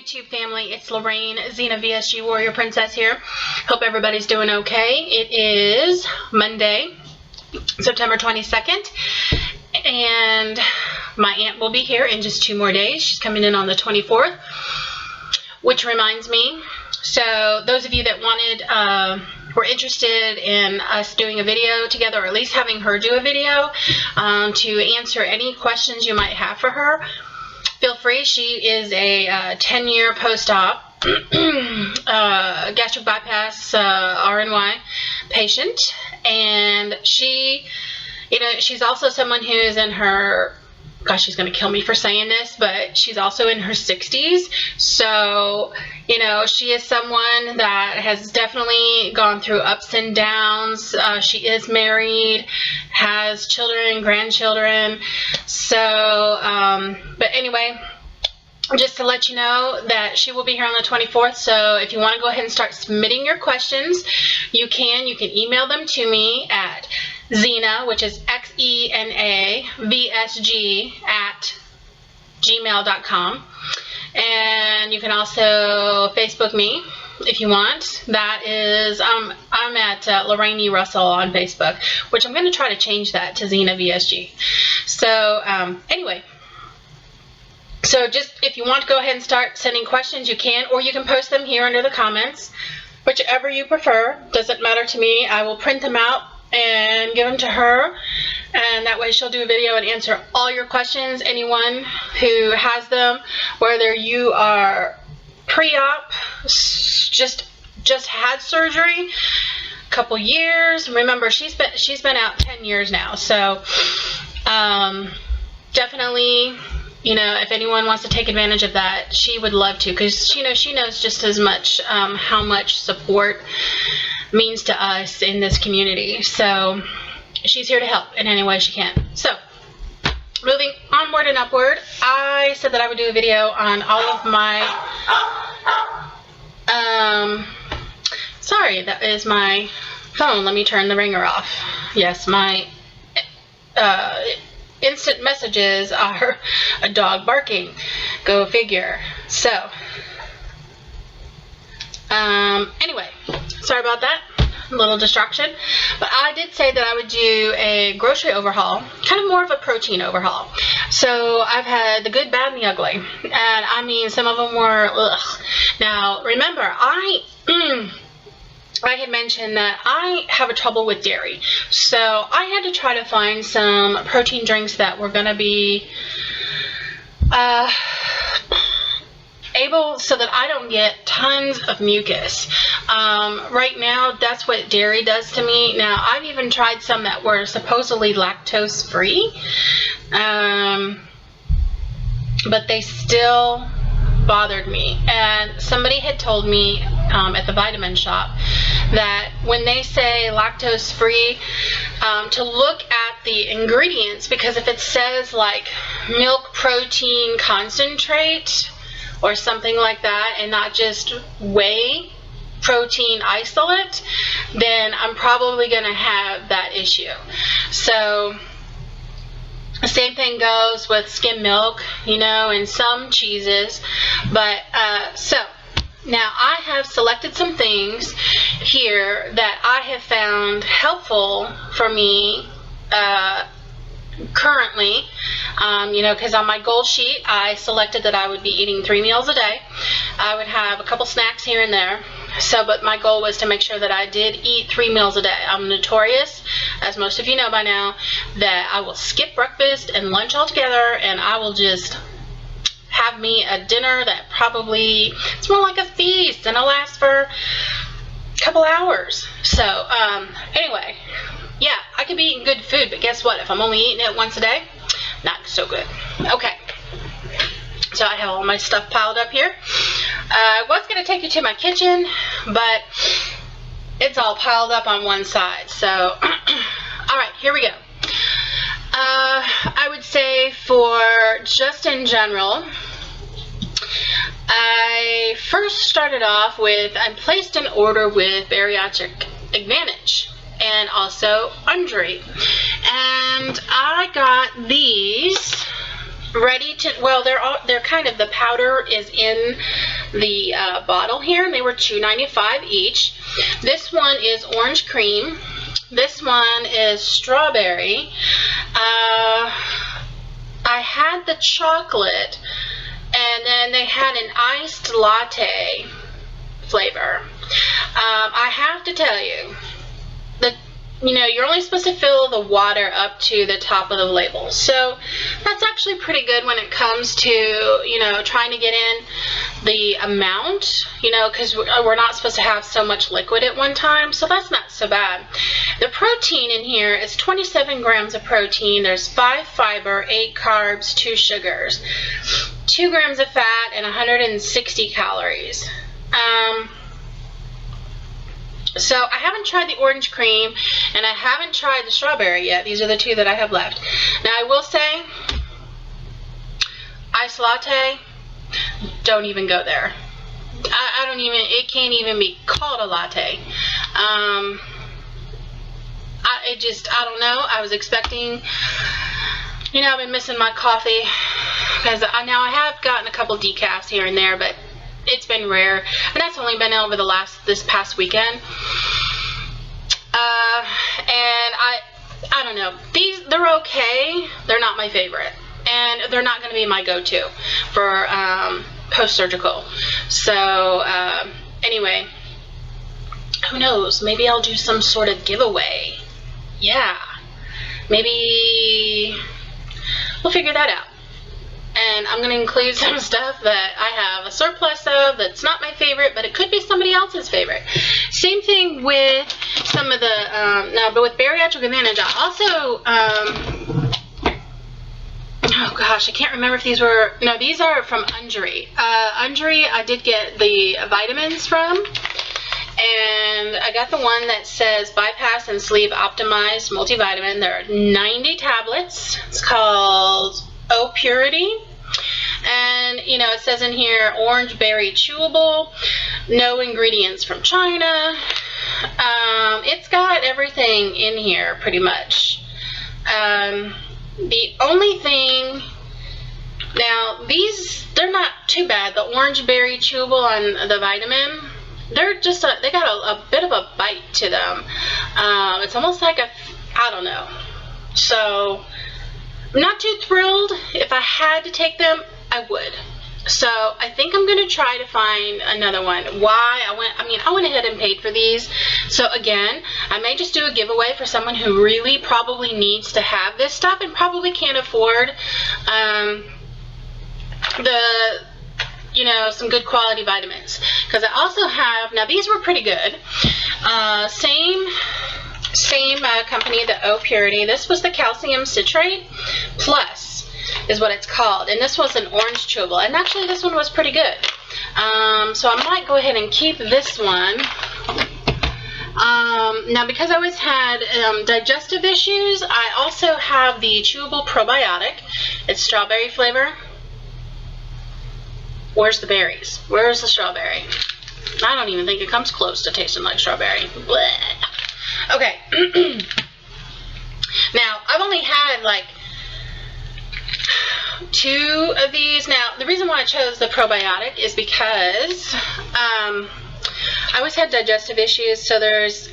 YouTube family, it's Lorraine, Xena VSG Warrior Princess here. Hope everybody's doing okay. It is Monday, September 22nd, and my aunt will be here in just 2 more days. She's coming in on the 24th, which reminds me, so those of you that were interested in us doing a video together, or at least having her do a video to answer any questions you might have for her, feel free. She is a 10-year post-op gastric bypass RNY patient, and she, she's also someone who is in her, gosh, she's going to kill me for saying this, but she's also in her 60s. So, she is someone that has definitely gone through ups and downs. She is married, has children, grandchildren. So, but anyway, just to let you know that she will be here on the 24th. So if you want to go ahead and start submitting your questions, you can. You can email them to me at Xena, which is XENAVSG@gmail.com. And you can also Facebook me if you want. That is, I'm at Lorraine E. Russell on Facebook, which I'm going to try to change that to Xena VSG. So anyway, so just if you want to go ahead and start sending questions, you can, or you can post them here under the comments, whichever you prefer. Doesn't matter to me. I will print them out and give them to her, and that way she'll do a video and answer all your questions. Anyone who has them, whether you are pre-op, just had surgery, a couple years. Remember, she's been out 10 years now, so definitely, if anyone wants to take advantage of that, she would love to, because she knows just as much how much support means to us in this community. So she's here to help in any way she can. So moving onward and upward, I said that I would do a video on all of my sorry, that is my phone. Let me turn the ringer off. Yes, my instant messages are a dog barking. Go figure. So anyway, sorry about that, a little distraction, but I did say that I would do a grocery overhaul, kind of more of a protein overhaul. So I've had the good, bad, and the ugly, and I mean, some of them were ugh. Now remember, I had mentioned that I have a trouble with dairy, so I had to try to find some protein drinks that were going to be able, so that I don't get tons of mucus. Right now, that's what dairy does to me. Now, I've even tried some that were supposedly lactose free, but they still bothered me. And somebody had told me at the vitamin shop that when they say lactose free, to look at the ingredients, because if it says like milk protein concentrate or something like that, and not just whey protein isolate, then I'm probably going to have that issue. So the same thing goes with skim milk, and some cheeses. But so now I have selected some things here that I have found helpful for me currently, because on my goal sheet I selected that I would be eating 3 meals a day. I would have a couple snacks here and there. So, but my goal was to make sure that I did eat 3 meals a day. I'm notorious, as most of you know by now, that I will skip breakfast and lunch altogether, and I will just have me a dinner that probably, it's more like a feast, and it'll last for a couple hours. So, anyway, yeah, I could be eating good food, but guess what? If I'm only eating it once a day, not so good. Okay. So I have all my stuff piled up here. I was going to take you to my kitchen, but it's all piled up on one side. So, all right, here we go. I would say for just in general, I first started off with, I placed an order with Bariatric Advantage and also Undry. And I got these ready to, well, they're kind of, the powder is in the bottle here, and they were $2.95 each. This one is orange cream. This one is strawberry. I had the chocolate, and then they had an iced latte flavor. I have to tell you that, you know, you're only supposed to fill the water up to the top of the label. So that's actually pretty good when it comes to, you know, trying to get in the amount, you know, because we're not supposed to have so much liquid at one time. So that's not so bad. The protein in here is 27 grams of protein. There's 5 fiber, 8 carbs, 2 sugars, 2 grams of fat, and 160 calories. So I haven't tried the orange cream, and I haven't tried the strawberry yet. These are the 2 that I have left. Now I will say, iced latte, don't even go there. I don't even, it can't even be called a latte. I don't know. I was expecting, you know, I've been missing my coffee, because now I have gotten a couple decafs here and there, but it's been rare, and that's only been over this past weekend. And I don't know. They're okay. They're not my favorite, and they're not going to be my go-to for post-surgical. So anyway, who knows? Maybe I'll do some sort of giveaway. Yeah, maybe we'll figure that out. And I'm going to include some stuff that I have a surplus of that's not my favorite, but it could be somebody else's favorite. Same thing with some of the, but with Bariatric Advantage, I also, oh gosh, I can't remember if these were, no, these are from Unjury. Unjury, I did get the vitamins from, and I got the one that says Bypass and Sleeve Optimized Multivitamin. There are 90 tablets. It's called O Purity, and you know, it says in here orange berry chewable, no ingredients from China. It's got everything in here pretty much. The only thing, now they're not too bad. The orange berry chewable and the vitamin, they're just they got a bit of a bite to them. It's almost like I don't know. So I'm not too thrilled. If I had to take them, I would. So I think I'm going to try to find another one. Why? I went ahead and paid for these. So again, I may just do a giveaway for someone who really probably needs to have this stuff and probably can't afford some good quality vitamins. Because I also have, now these were pretty good. Same company, the O Purity. This was the calcium citrate plus is what it's called, and this was an orange chewable, and actually this one was pretty good. So I might go ahead and keep this one. Now because I always had digestive issues, I also have the chewable probiotic. It's strawberry flavor. Where's the berries? Where's the strawberry? I don't even think it comes close to tasting like strawberry. Blech. Okay, now I've only had like 2 of these. Now the reason why I chose the probiotic is because I always had digestive issues, so there's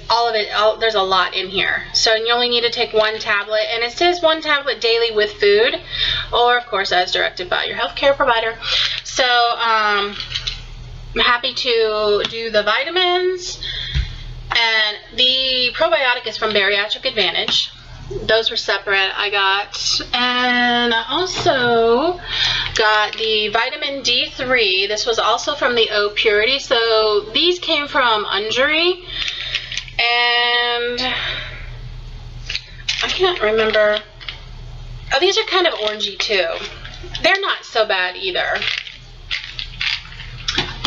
there's a lot in here. So you only need to take 1 tablet, and it says 1 tablet daily with food, or of course as directed by your healthcare provider. So I'm happy to do the vitamins. And the probiotic is from Bariatric Advantage. Those were separate. I got, and I also got the vitamin D3. This was also from the O Purity. So these came from Unjury, and I can't remember. Oh, these are kind of orangey too. They're not so bad either.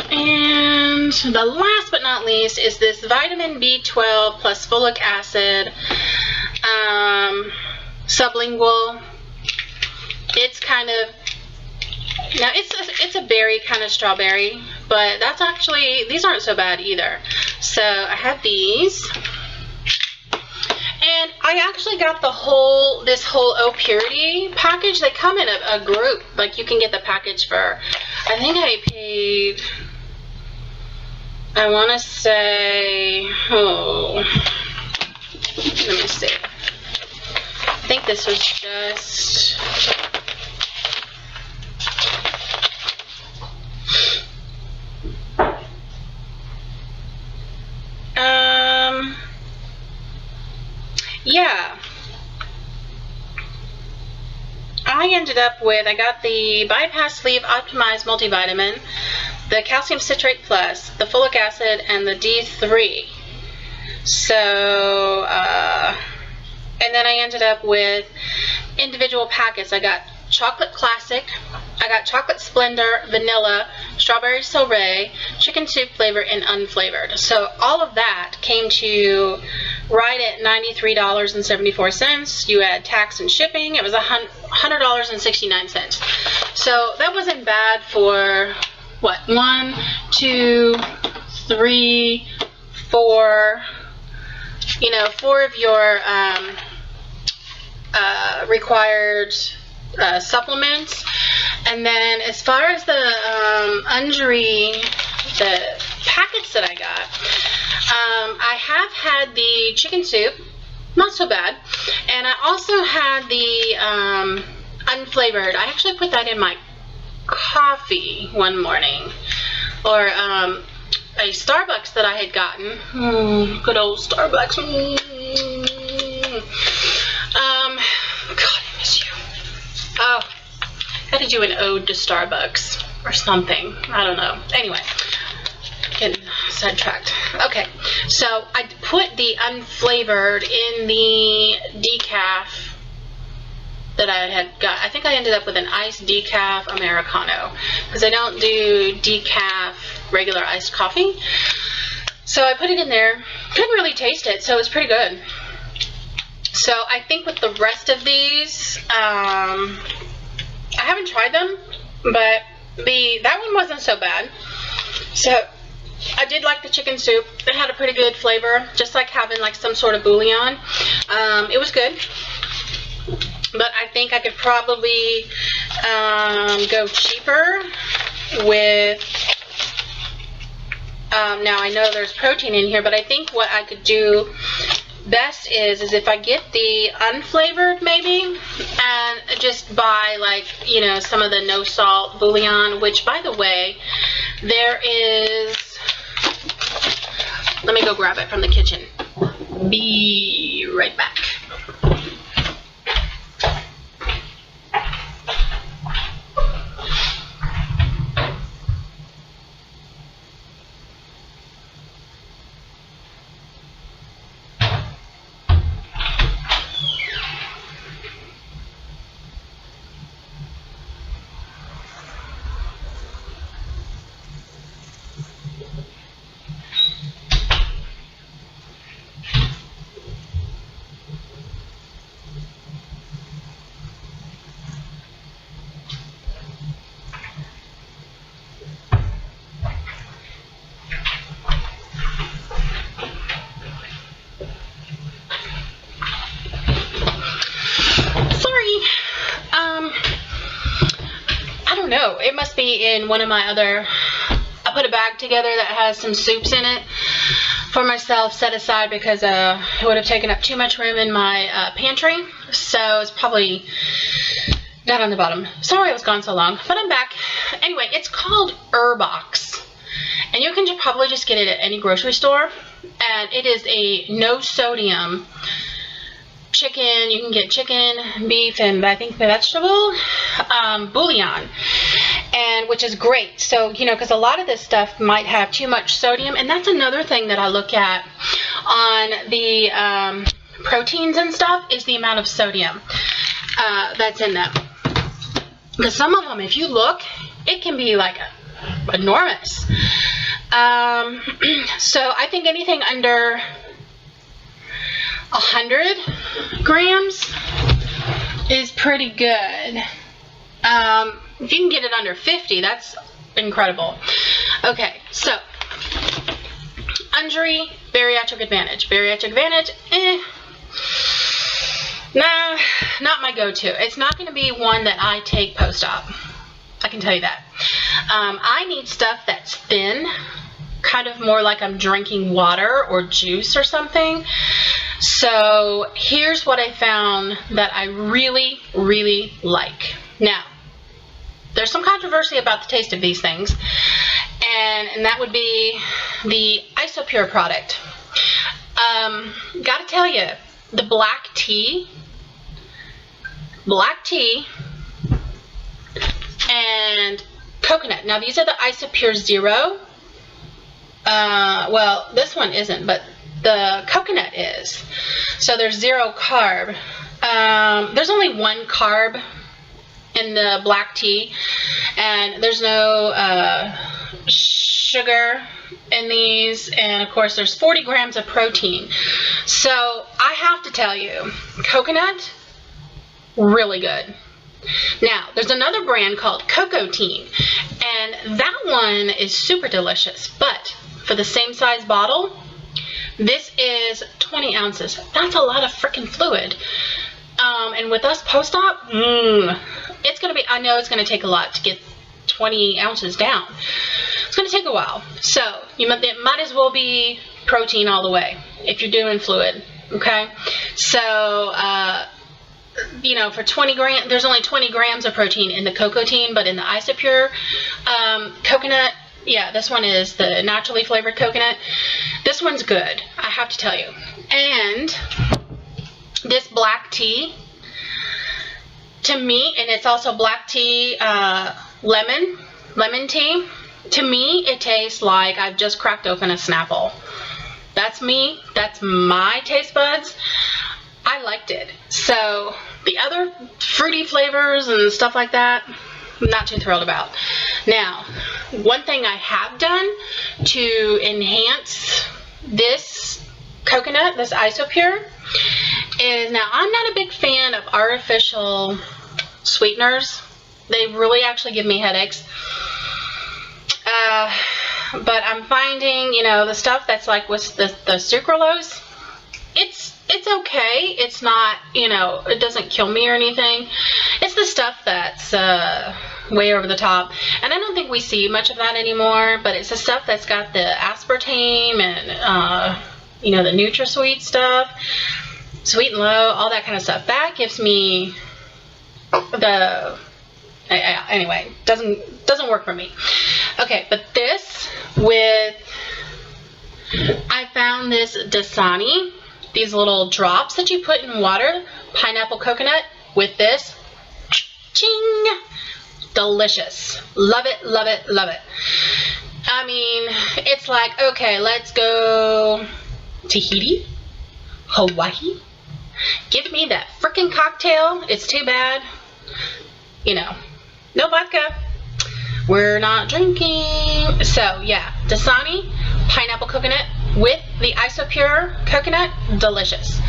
And the last but not least is this vitamin B12 plus folic acid sublingual. It's kind of, now it's a berry, kind of strawberry, but that's actually, these aren't so bad either. So I have these, and I actually got this whole O Purity package. They come in a group, like you can get the package for, I think I paid I want to say, let me see. I think this was just, yeah. I ended up with, I got the Bypass Sleeve Optimized Multivitamin, the Calcium Citrate Plus, the Folic Acid, and the D3. So, and then I ended up with individual packets. I got Chocolate Classic, I got Chocolate Splendor, Vanilla, Strawberry Sorbet, Chicken Soup flavor, and unflavored. So all of that came to right at $93.74. You add tax and shipping, it was $100.69. So that wasn't bad for, what, 1, 2, 3, 4, you know, 4 of your required supplements. And then as far as the the packets that I got, I have had the chicken soup, not so bad, and I also had the unflavored. I actually put that in my coffee one morning, or a Starbucks that I had gotten. Good old Starbucks. God, I miss you. Oh, gotta do an ode to Starbucks or something. I don't know. Anyway, getting sidetracked. Okay, so I put the unflavored in the decaf that I had got. I think I ended up with an iced decaf Americano because I don't do decaf regular iced coffee. So I put it in there. Couldn't really taste it, so it was pretty good. So I think with the rest of these, I haven't tried them, but that one wasn't so bad. So I did like the chicken soup. It had a pretty good flavor, just like having like some sort of bouillon. It was good, but I think I could probably go cheaper with. Now I know there's protein in here, but I think what I could do best is if I get the unflavored maybe, and just buy like, you know, some of the no salt bouillon, which by the way, there is, let me go grab it from the kitchen. Be right back. No, it must be in one of my other, I put a bag together that has some soups in it for myself set aside because it would have taken up too much room in my pantry, so it's probably down on the bottom. Sorry I was gone so long, but I'm back. Anyway, it's called Herbox, and you can probably just get it at any grocery store, and it is a no sodium chicken. You can get chicken, beef, and I think vegetable bouillon, and which is great. So, you know, because a lot of this stuff might have too much sodium, and that's another thing that I look at on the proteins and stuff is the amount of sodium that's in them. Because some of them, if you look, it can be like enormous. So I think anything under 100 grams is pretty good. If you can get it under 50, that's incredible. Okay, so Undri Bariatric Advantage. Bariatric Advantage, nah, not my go-to. It's not going to be one that I take post-op. I can tell you that. I need stuff that's thin, kind of more like I'm drinking water or juice or something. So here's what I found that I really, really like. Now, there's some controversy about the taste of these things, and that would be the Isopure product. Gotta tell you, the black tea, and coconut. Now these are the Isopure Zero. Well, this one isn't, but the coconut is. So there's 0 carb. There's only 1 carb in the black tea, and there's no sugar in these, and of course there's 40 grams of protein. So I have to tell you, coconut, really good. Now there's another brand called Cocotine, and that one is super delicious, but for the same size bottle, this is 20 ounces. That's a lot of freaking fluid. And with us post-op, it's going to be, I know it's going to take a lot to get 20 ounces down. It's going to take a while. So it might as well be protein all the way if you're doing fluid. Okay. So, for 20 grams, there's only 20 grams of protein in the Cocotine, but in the Isopure coconut, yeah, this one is the naturally flavored coconut. This one's good, I have to tell you. And this black tea, to me, and it's also black tea, lemon tea, to me it tastes like I've just cracked open a Snapple. That's me, that's my taste buds. I liked it. So the other fruity flavors and stuff like that, I'm not too thrilled about. Now, one thing I have done to enhance this coconut, this Isopure, is, now I'm not a big fan of artificial sweeteners. They really actually give me headaches. But I'm finding, the stuff that's like with the sucralose, it's okay. It's not, it doesn't kill me or anything. It's the stuff that's way over the top. And I don't think we see much of that anymore, but it's the stuff that's got the aspartame and, the NutraSweet stuff, sweet and low, all that kind of stuff. That gives me anyway, doesn't work for me. Okay, but this I found this Dasani, these little drops that you put in water, pineapple coconut, with this, ching, delicious. Love it, love it, love it. I mean, it's like, okay, let's go Tahiti, Hawaii. Give me that freaking cocktail. It's too bad, no vodka. We're not drinking. So yeah, Dasani, pineapple coconut with the Isopure coconut, delicious.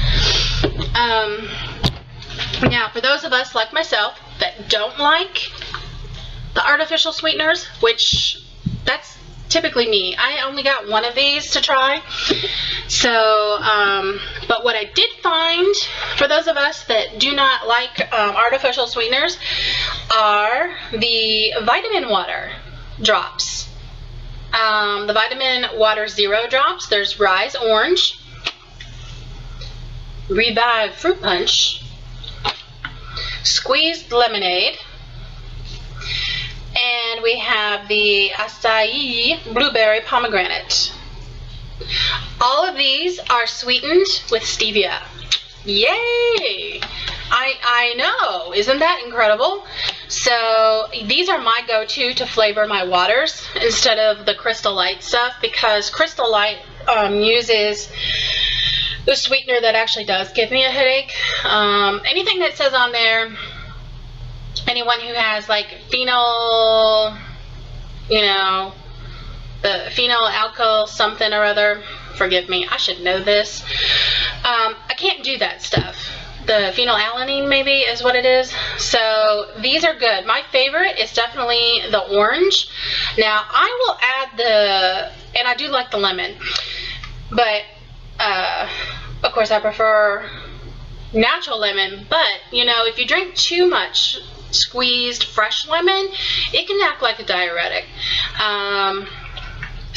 Now, for those of us like myself that don't like the artificial sweeteners, which that's typically me. I only got one of these to try. So, but what I did find, for those of us that do not like artificial sweeteners, are the vitamin water drops. The vitamin water zero drops. There's Rise Orange, Revive Fruit Punch, Squeezed Lemonade, and we have the Acai Blueberry Pomegranate. All of these are sweetened with stevia. Yay! I know, isn't that incredible? So these are my go-to to flavor my waters instead of the Crystal Light stuff, because Crystal Light uses the sweetener that actually does give me a headache. Anything that says on there, anyone who has like phenyl, the phenyl alkyl something or other, forgive me, I should know this. I can't do that stuff. The phenylalanine maybe is what it is. So these are good. My favorite is definitely the orange. Now I will add and I do like the lemon, but of course I prefer natural lemon. But if you drink too much squeezed fresh lemon, it can act like a diuretic.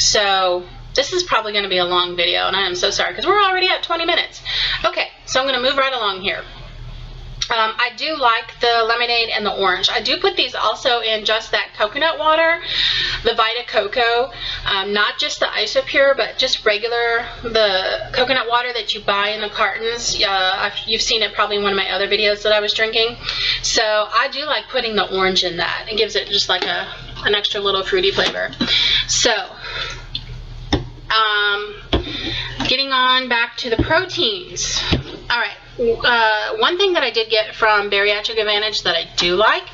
So this is probably going to be a long video, and I am so sorry because we're already at 20 minutes. Okay, so I'm going to move right along here. I do like the lemonade and the orange. I do put these also in just that coconut water, the Vita Coco, not just the Isopure, but just regular, the coconut water that you buy in the cartons. You've seen it probably in one of my other videos that I was drinking. So I do like putting the orange in that. It gives it just like an extra little fruity flavor. So, getting on back to the proteins. All right. One thing that I did get from Bariatric Advantage that I do like,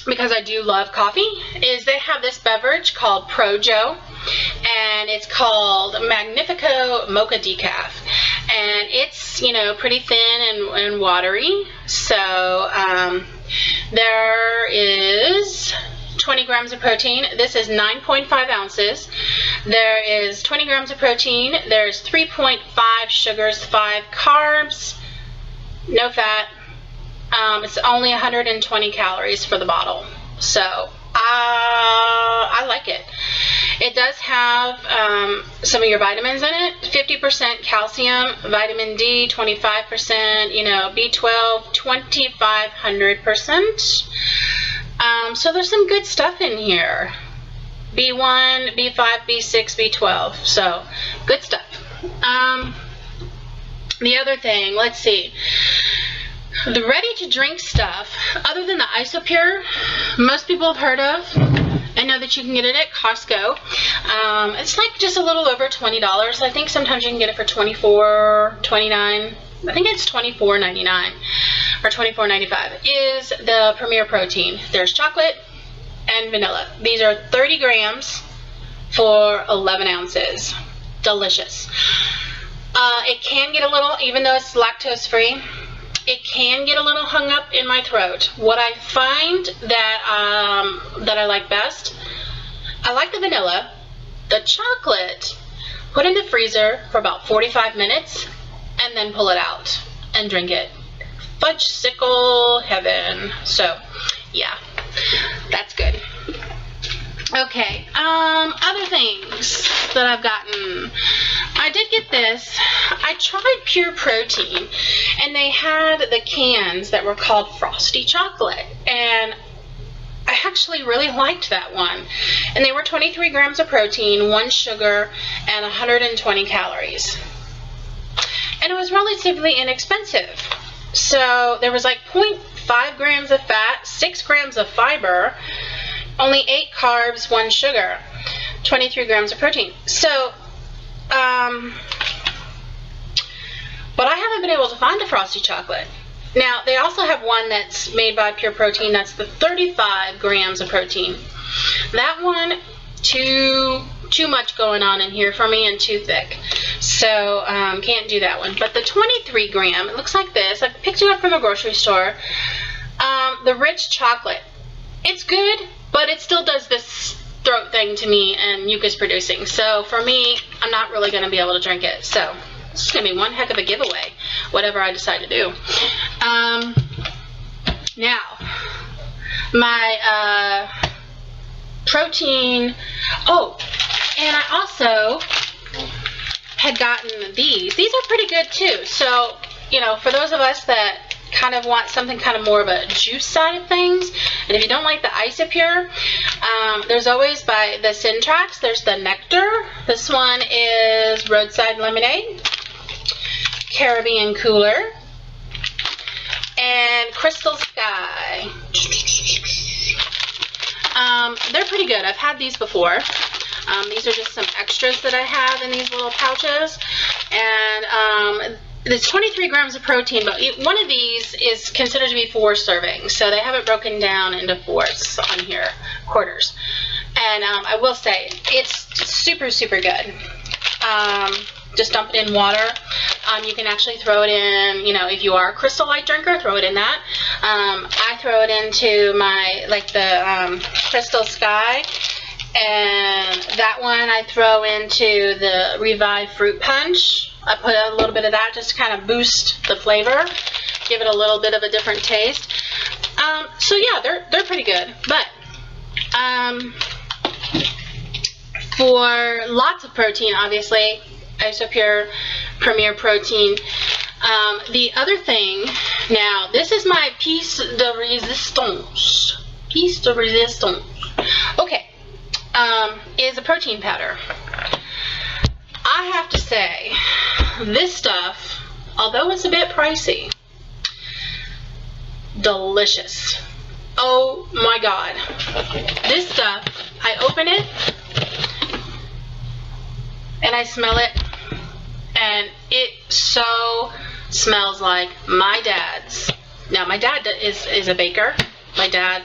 because I do love coffee, is they have this beverage called Projo, and it's called Magnifico Mocha Decaf, and it's, you know, pretty thin and watery. So there is 20 grams of protein. This is 9.5 ounces. There is 20 grams of protein. There's 3.5 sugars, 5 carbs, no fat. It's only 120 calories for the bottle. So I like it. It does have some of your vitamins in it. 50% calcium, vitamin D, 25%, you know, B12, 2,500%. So there's some good stuff in here. B1, B5, B6, B12. So good stuff. The other thing, let's see. The ready-to-drink stuff, other than the Isopure, most people have heard of. I know that you can get it at Costco. It's like just a little over $20. I think sometimes you can get it for $24, $29. I think it's $24.99 or $24.95. Is the Premier Protein. There's chocolate and vanilla. These are 30 grams for 11 ounces. Delicious. It can get a little, even though it's lactose free, it can get a little hung up in my throat. What I find that I like best, I like the vanilla. The chocolate, put in the freezer for about 45 minutes and then pull it out and drink it. Fudgesicle heaven. So yeah, that's good. Okay, other things that I've gotten. I did get this. I tried Pure Protein, and they had the cans that were called Frosty Chocolate, and I actually really liked that one. And they were 23 grams of protein, 1 sugar, and 120 calories. And it was relatively inexpensive. So there was like 0.5 grams of fat, 6 grams of fiber, only 8 carbs, 1 sugar, 23 grams of protein. So, but I haven't been able to find the Frosty Chocolate. Now, they also have one that's made by Pure Protein. That's the 35 grams of protein. That one, too much going on in here for me and too thick. So, can't do that one. But the 23 gram, it looks like this. I picked it up from a grocery store. The rich chocolate. It's good, but it still does this throat thing to me and mucus producing. So for me, I'm not really going to be able to drink it. So this is going to be one heck of a giveaway, whatever I decide to do. Now, my protein. Oh, and I also had gotten these. These are pretty good too. So, you know, for those of us that kind of want something kind of more of a juice side of things, and if you don't like the Isopure, there's always by the Syntrax, there's the Nectar. This one is Roadside Lemonade, Caribbean Cooler, and Crystal Sky. They're pretty good. I've had these before. These are just some extras that I have in these little pouches, and it's 23 grams of protein, but one of these is considered to be 4 servings, so they have it broken down into fourths on here, quarters. And I will say, it's super, super good. Just dump it in water. You can actually throw it in, you know, if you are a Crystal Light drinker, throw it in that. I throw it into my, like the Crystal Sky, and that one I throw into the Revive Fruit Punch. I put a little bit of that just to kind of boost the flavor, give it a little bit of a different taste. So yeah, they're pretty good. But for lots of protein, obviously, Isopure Premier Protein. The other thing, now, this is my piece de resistance. Piece de resistance. Okay, is a protein powder. I have to say, this stuff, although it's a bit pricey, delicious. Oh my God. This stuff, I open it and I smell it, and it so smells like my dad's. Now, my dad is a baker. My dad,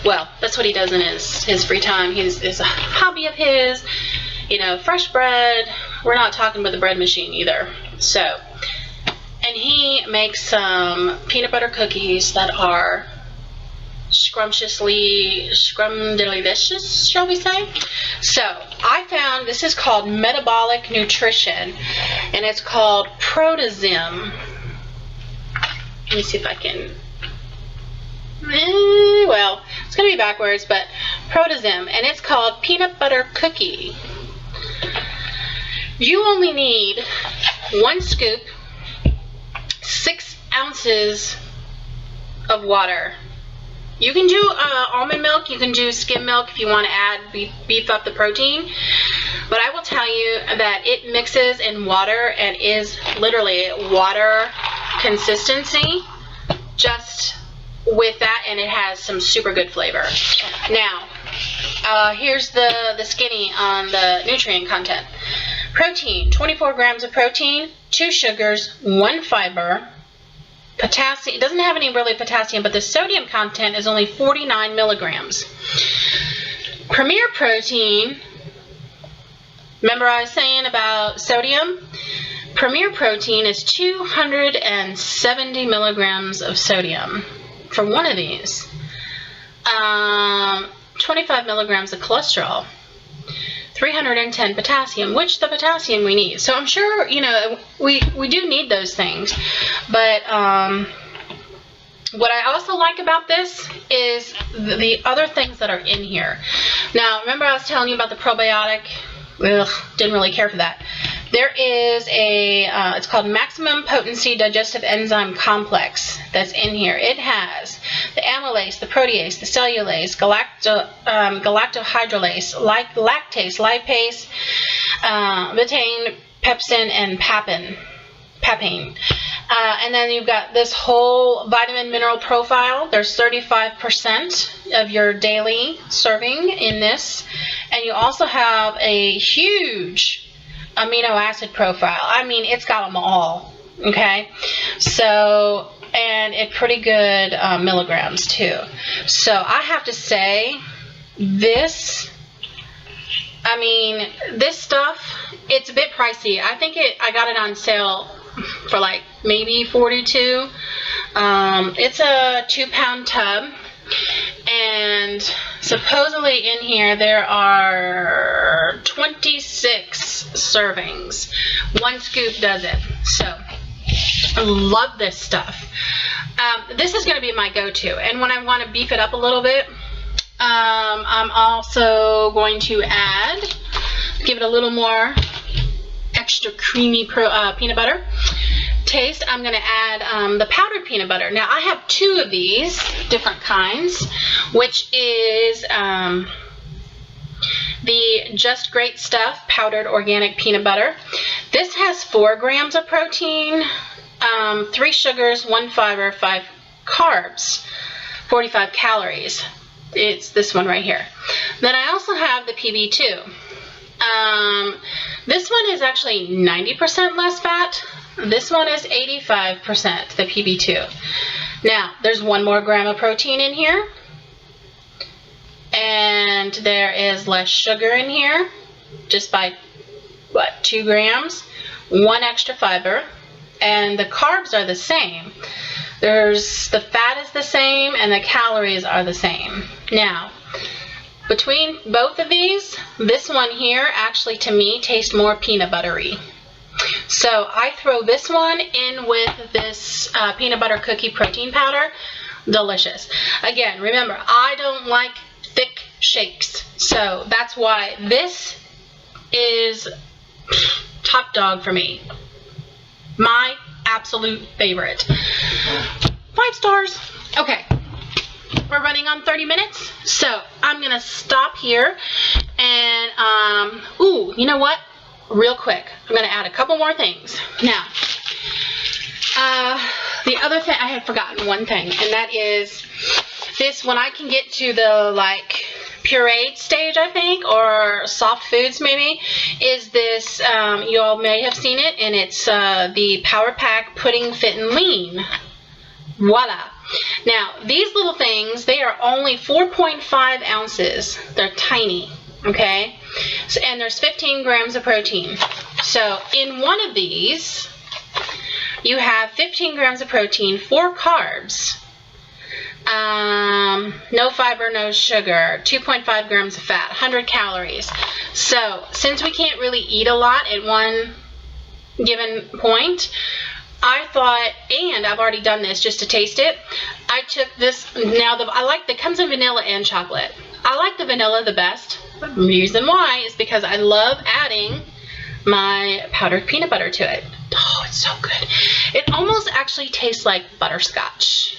well, that's what he does in his free time. It's a hobby of his, you know, fresh bread. We're not talking about the bread machine either. So, and he makes some peanut butter cookies that are scrumdiddly-licious, shall we say? So, I found, this is called Metabolic Nutrition, and it's called Protozim. Let me see if I can, well, it's going to be backwards, but Protozim, and it's called Peanut Butter Cookie. You only need 1 scoop, 6 ounces of water. You can do almond milk, you can do skim milk if you want to add, beef up the protein. But I will tell you that it mixes in water and is literally water consistency just with that, and it has some super good flavor. Now, here's the skinny on the nutrient content. Protein, 24 grams of protein, 2 sugars, 1 fiber. Potassium, it doesn't have any really potassium, but the sodium content is only 49 milligrams. Premier Protein, remember I was saying about sodium? Premier Protein is 270 milligrams of sodium for one of these. 25 milligrams of cholesterol. 310 potassium, which the potassium we need. So I'm sure, you know, we do need those things. But what I also like about this is the other things that are in here. Now, remember I was telling you about the probiotic? Ugh, didn't really care for that. There is a, it's called Maximum Potency Digestive Enzyme Complex that's in here. It has the amylase, the protease, the cellulase, galactohydrolase, lactase, lipase, betaine, pepsin, and papain. And then you've got this whole vitamin mineral profile. There's 35% of your daily serving in this. And you also have a huge amino acid profile. I mean, it's got them all, okay? So, and it's pretty good milligrams too. So I have to say, this, I mean, this stuff, it's a bit pricey. I think I got it on sale for like maybe $42. It's a 2-pound tub, and supposedly in here there are 26 servings. 1 scoop does it. So I love this stuff. This is going to be my go-to, and when I want to beef it up a little bit, I'm also going to give it a little more extra creamy peanut butter taste. I'm going to add the powdered peanut butter. Now, I have 2 of these different kinds, which is the Just Great Stuff powdered organic peanut butter. This has 4 grams of protein, 3 sugars, 1 fiber, 5 carbs, 45 calories. It's this one right here. Then I also have the PB2. This one is actually 90% less fat. This one is 85%, the PB2. Now, there's 1 more gram of protein in here. And there is less sugar in here, just by, 2 grams. 1 extra fiber. And the carbs are the same. The fat is the same, and the calories are the same. Now, between both of these, this one here actually, to me, tastes more peanut buttery. So I throw this one in with this peanut butter cookie protein powder. Delicious. Again, remember, I don't like thick shakes. So that's why this is top dog for me. My absolute favorite. 5 stars. Okay. We're running on 30 minutes, so I'm gonna stop here and ooh, you know what? Real quick, I'm gonna add a couple more things. Now, the other thing, I had forgotten one thing, and that is this, when I can get to the like pureed stage, I think, or soft foods maybe, is this, you all may have seen it, and it's the Power Pack Pudding Fit and Lean. Voila. Now, these little things, they are only 4.5 ounces. They're tiny, okay? So, and there's 15 grams of protein. So, in one of these, you have 15 grams of protein, 4 carbs, no fiber, no sugar, 2.5 grams of fat, 100 calories. So, since we can't really eat a lot at one given point, I thought, and I've already done this just to taste it, I took this, now it comes in vanilla and chocolate. I like the vanilla the best. The reason why is because I love adding my powdered peanut butter to it. Oh, it's so good. It almost actually tastes like butterscotch,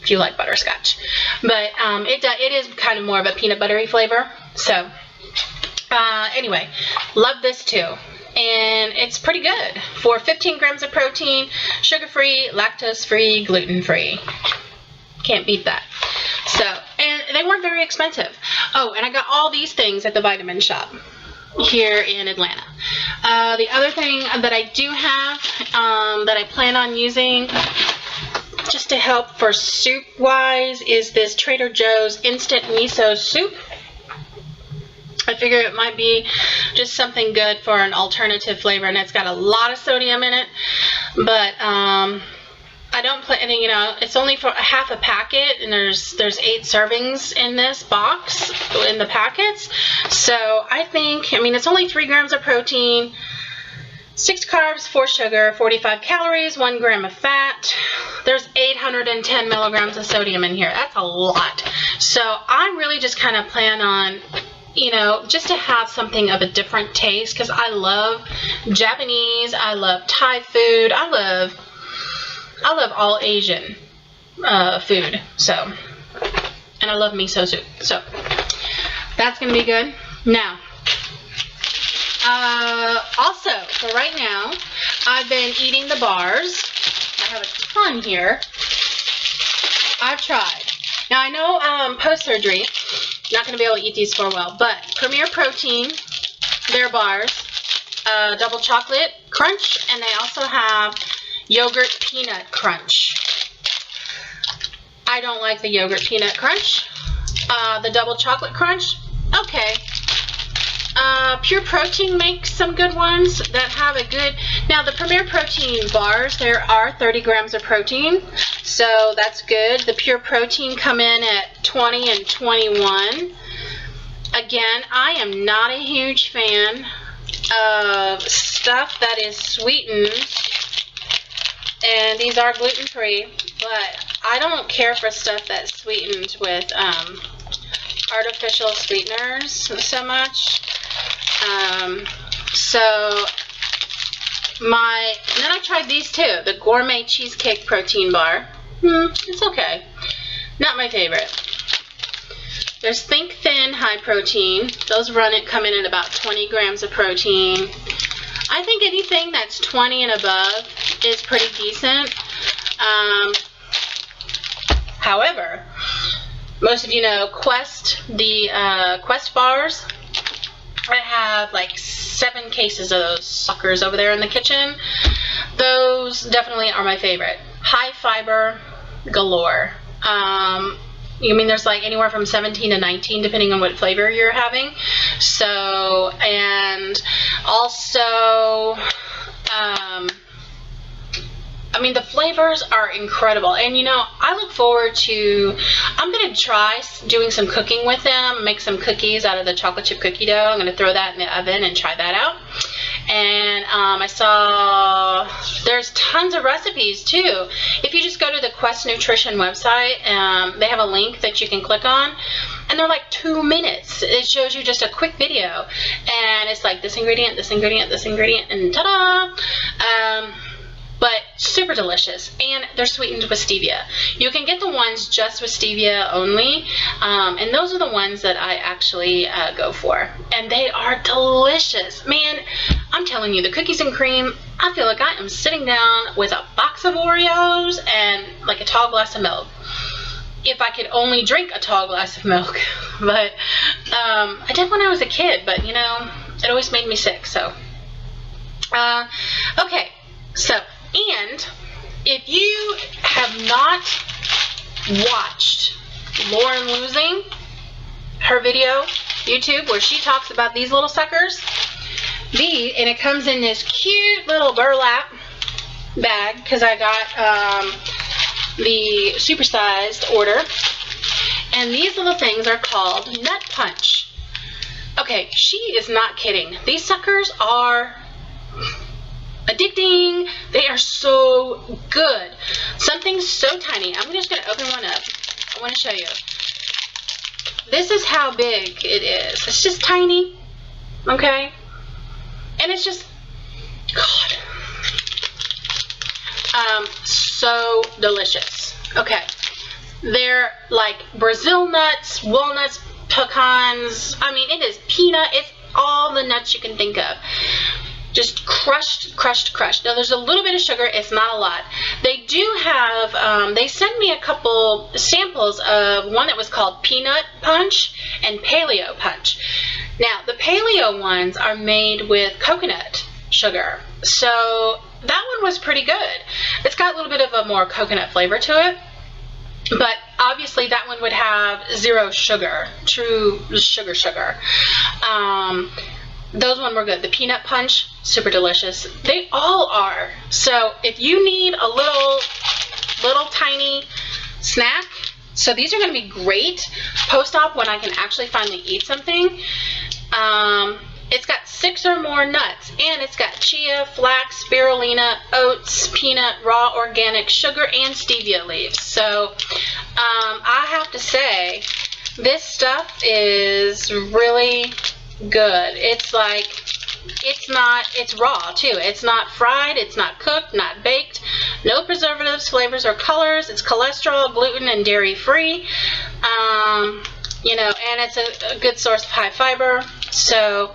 if you like butterscotch. But it is kind of more of a peanut buttery flavor. So, anyway, love this too. And it's pretty good for 15 grams of protein, sugar-free, lactose-free, gluten-free. Can't beat that. So, and they weren't very expensive. Oh, and I got all these things at the vitamin shop here in Atlanta. The other thing that I do have that I plan on using just to help for soup-wise is this Trader Joe's Instant Miso Soup. I figure it might be just something good for an alternative flavor, and it's got a lot of sodium in it, but I don't plan, you know, it's only for half a packet, and there's 8 servings in this box in the packets. So I think, I mean, it's only 3 grams of protein, 6 carbs, 4 sugar, 45 calories, 1 gram of fat. There's 810 milligrams of sodium in here. That's a lot. So I really just kind of plan on, you know, just to have something of a different taste, because I love Japanese, I love Thai food, I love all Asian food. So, and I love miso soup. So that's gonna be good. Now, also for right now, I've been eating the bars. I have a ton here. I've tried. Now I know post-surgery, not going to be able to eat these for a while, but Premier Protein, their bars, double chocolate crunch, and they also have yogurt peanut crunch. I don't like the yogurt peanut crunch. The double chocolate crunch, okay. Pure Protein makes some good ones that have a good, now the Premier Protein bars, there are 30 grams of protein, so that's good. The Pure Protein come in at 20 and 21. Again, I am not a huge fan of stuff that is sweetened, and these are gluten-free, but I don't care for stuff that's sweetened with artificial sweeteners so much. And then I tried these too, the Gourmet Cheesecake Protein Bar. It's okay. Not my favorite. There's Think Thin High Protein. Those come in at about 20 grams of protein. I think anything that's 20 and above is pretty decent. However, most of you know Quest, the Quest bars. I have like 7 cases of those suckers over there in the kitchen. Those definitely are my favorite. High fiber galore. You mean there's like anywhere from 17 to 19 depending on what flavor you're having. So, and also, I mean, the flavors are incredible. And, you know, I look forward to, I'm going to try doing some cooking with them, make some cookies out of the chocolate chip cookie dough. I'm going to throw that in the oven and try that out. And I saw there's tons of recipes too. If you just go to the Quest Nutrition website, they have a link that you can click on, and they're like 2 minutes. It shows you just a quick video, and it's like this ingredient, this ingredient, this ingredient, and ta-da! But super delicious, and they're sweetened with stevia. You can get the ones just with stevia only, and those are the ones that I actually go for, and they are delicious. Man, I'm telling you, the cookies and cream, I feel like I am sitting down with a box of Oreos and like a tall glass of milk. If I could only drink a tall glass of milk. But I did when I was a kid, but you know, it always made me sick. So okay, so, and if you have not watched Lauren Losing, her video, YouTube, where she talks about these little suckers, and it comes in this cute little burlap bag, because I got the supersized order, and these little things are called Nut Punch. Okay, she is not kidding. These suckers are addicting. They are so good. Something so tiny. I'm just going to open one up. I want to show you. This is how big it is. It's just tiny. Okay? And it's just, God. So delicious. Okay. They're like Brazil nuts, walnuts, pecans. I mean, it is peanut. It's all the nuts you can think of. Just crushed. Now, there's a little bit of sugar. It's not a lot. They do have, they sent me a couple samples of one that was called Peanut Punch and Paleo Punch. Now, the paleo ones are made with coconut sugar. So that one was pretty good. It's got a little bit of a more coconut flavor to it. But obviously that one would have zero sugar, true sugar. Those one were good. The Peanut Punch, super delicious. They all are. So if you need a little tiny snack, so these are going to be great post-op when I can actually finally eat something. It's got 6 or more nuts, and it's got chia, flax, spirulina, oats, peanut, raw organic sugar, and stevia leaves. So I have to say, this stuff is really good. It's like, it's raw too. It's not fried, it's not cooked, not baked, no preservatives, flavors, or colors. It's cholesterol, gluten, and dairy free. You know, and it's a good source of high fiber. So,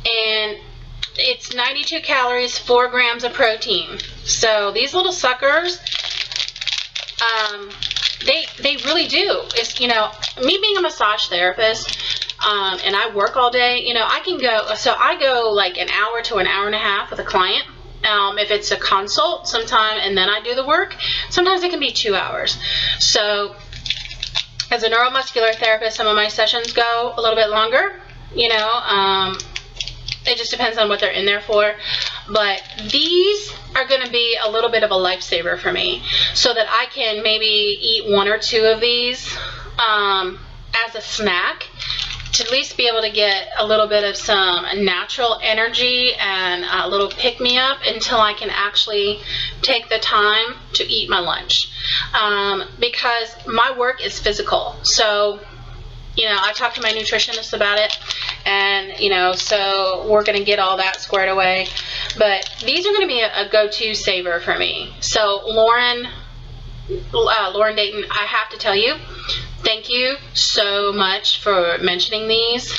and it's 92 calories, 4 grams of protein. So these little suckers, they really do. It's, you know, me being a massage therapist, and I work all day, you know, I can go, so I go like an hour to an hour and a half with a client. If it's a consult sometime, and then I do the work, sometimes it can be 2 hours. So as a neuromuscular therapist, some of my sessions go a little bit longer, you know, it just depends on what they're in there for. But these are going to be a little bit of a lifesaver for me, so that I can maybe eat 1 or 2 of these as a snack, to at least be able to get a little bit of some natural energy and a little pick-me-up until I can actually take the time to eat my lunch. Because my work is physical. So, you know, I talked to my nutritionist about it, and, you know, so we're going to get all that squared away. But these are going to be a go-to saver for me. So, Lauren Dayton, I have to tell you, thank you so much for mentioning these.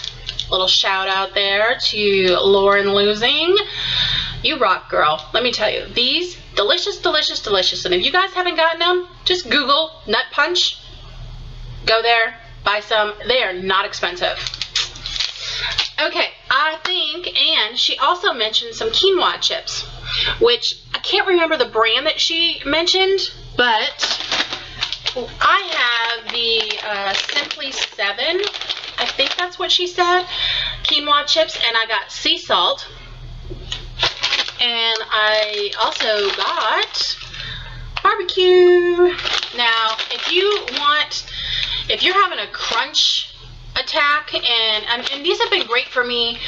Little shout out there to Lauren Losing. You rock, girl. Let me tell you, these delicious. And if you guys haven't gotten them, just Google Nut Punch. Go there, buy some. They are not expensive. Okay, I think, and she also mentioned some quinoa chips, which I can't remember the brand that she mentioned, but I have the Simply 7, I think that's what she said, quinoa chips, and I got sea salt, and I also got barbecue. Now, if you're having a crunch attack, and these have been great for me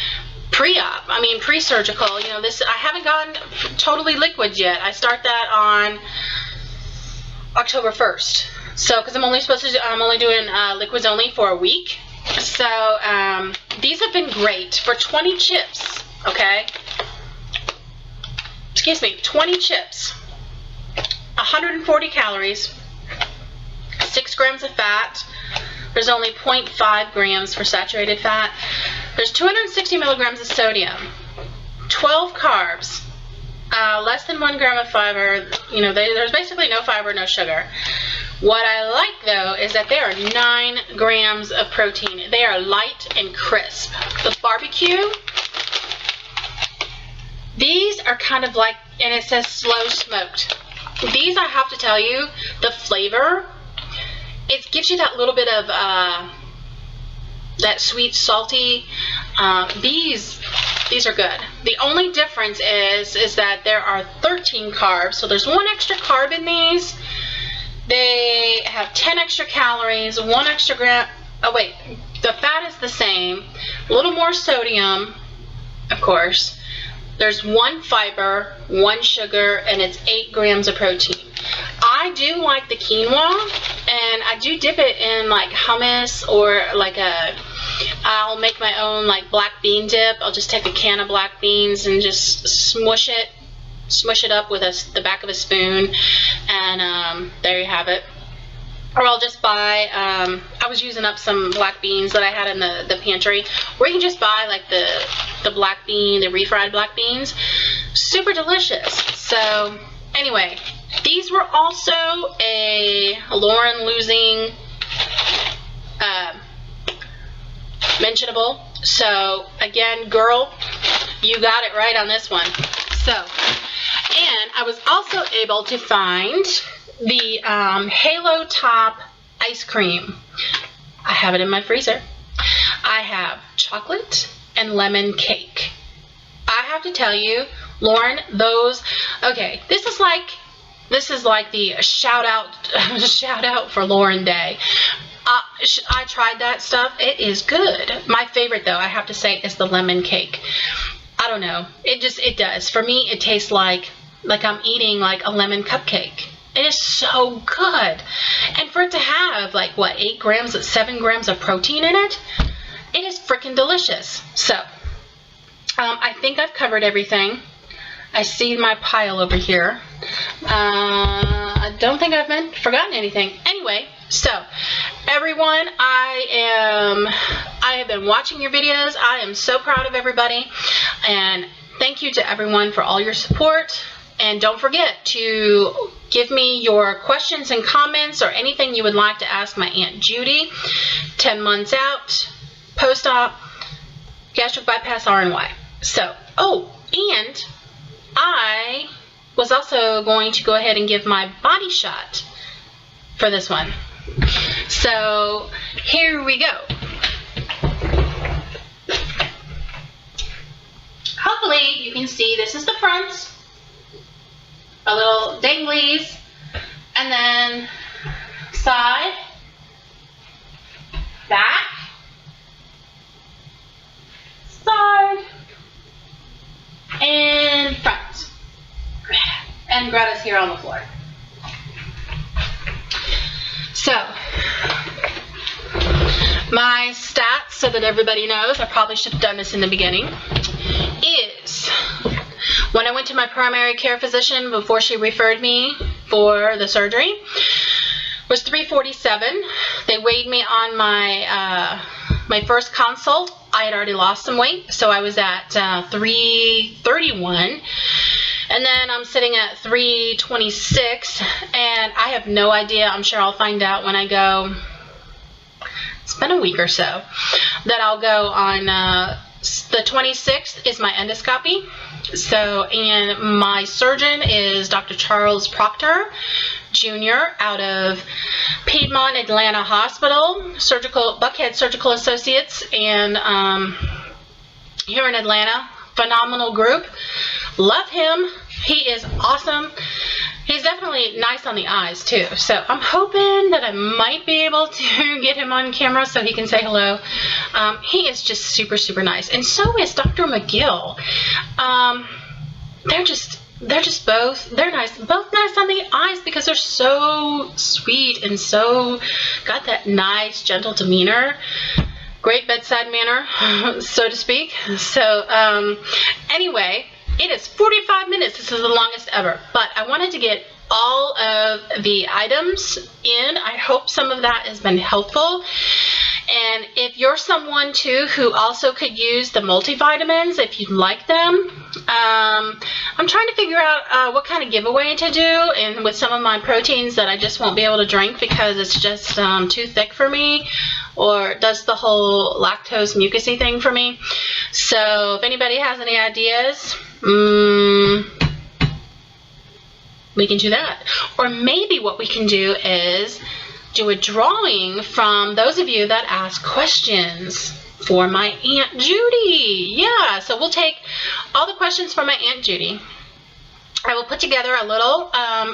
pre-op. I mean, pre-surgical. You know, this, I haven't gotten totally liquid yet. I start that on October 1st. So, because I'm only doing liquids only for a week. So, these have been great for 20 chips. Okay. Excuse me, 20 chips. 140 calories. 6 grams of fat. There's only 0.5 grams for saturated fat. There's 260 milligrams of sodium, 12 carbs, less than 1 gram of fiber. You know, there's basically no fiber, no sugar. What I like, though, is that there are 9 grams of protein. They are light and crisp. The barbecue, these are kind of like, and it says slow smoked. These, I have to tell you, the flavor, it gives you that little bit of that sweet, salty. These are good. The only difference is that there are 13 carbs, so there's 1 extra carb in these. They have 10 extra calories, 1 extra gram. Oh wait, the fat is the same. A little more sodium, of course. There's 1 fiber, 1 sugar, and it's 8 grams of protein. I do like the quinoa, and I do dip it in like hummus or like I'll make my own like black bean dip. I'll just take a can of black beans and just smush it up with the back of a spoon, and there you have it. Or I'll just buy, I was using up some black beans that I had in the pantry, or you can just buy like the black bean, the refried black beans. Super delicious. So anyway, these were also a Lauren losing mentionable. So again, girl, you got it right on this one. So, and I was also able to find the Halo Top ice cream. I have it in my freezer. I have chocolate and lemon cake. I have to tell you, Lauren, those, okay, this is like the shout out for Lauren Day. I tried that stuff. It is good. My favorite, though, I have to say, is the lemon cake. I don't know. It does. For me, it tastes like I'm eating like a lemon cupcake. It is so good. And for it to have like, what, 7 grams of protein in it, it is freaking delicious. So, I think I've covered everything. I see my pile over here. I don't think I've forgotten anything. Anyway, so everyone, I have been watching your videos. I am so proud of everybody, and thank you to everyone for all your support. And don't forget to give me your questions and comments or anything you would like to ask my Aunt Judy. 10 months out, post-op, gastric bypass RNY. So, oh, and I was also going to go ahead and give my body shot for this one. So, here we go. Hopefully you can see this is the front, a little danglies, and then side, back, side, and front. And Greta's here on the floor. So, my stats, so that everybody knows, I probably should have done this in the beginning, is when I went to my primary care physician before she referred me for the surgery, was 347. They weighed me on my first consult. I had already lost some weight, so I was at 331. And then I'm sitting at 326, and I have no idea. I'm sure I'll find out when I go. It's been a week or so that I'll go on. The 26th is my endoscopy. So, and my surgeon is Dr. Charles Proctor Jr. out of Piedmont Atlanta Hospital, Buckhead Surgical Associates, and here in Atlanta. Phenomenal group. Love him. He is awesome. He's definitely nice on the eyes too, so I'm hoping that I might be able to get him on camera so he can say hello. He is just super, super nice, and so is Dr. McGill. They're just both nice on the eyes because they're so sweet and so got that nice, gentle demeanor. Great bedside manner, so to speak. So, anyway, it is 45 minutes. This is the longest ever, but I wanted to get all of the items in. I hope some of that has been helpful. And if you're someone too who also could use the multivitamins, if you'd like them, I'm trying to figure out what kind of giveaway to do, and with some of my proteins that I just won't be able to drink because it's just too thick for me, or does the whole lactose mucusy thing for me. So if anybody has any ideas, we can do that. Or maybe what we can do is do a drawing from those of you that ask questions for my Aunt Judy. Yeah, so we'll take all the questions from my Aunt Judy. I will put together a little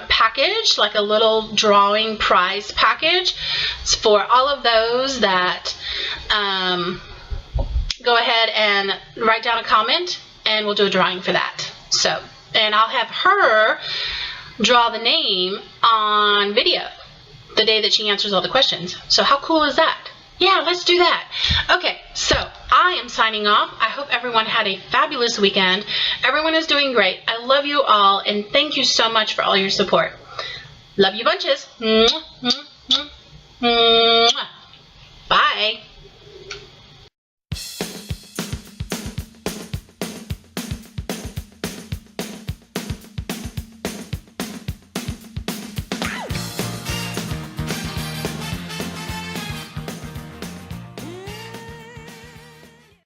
package, like a little drawing prize package for all of those that go ahead and write down a comment, and we'll do a drawing for that. So, and I'll have her draw the name on video the day that she answers all the questions. So how cool is that? Yeah, let's do that. Okay, so I am signing off. I hope everyone had a fabulous weekend. Everyone is doing great. I love you all, and thank you so much for all your support. Love you bunches. Mwah, mwah, mwah, mwah.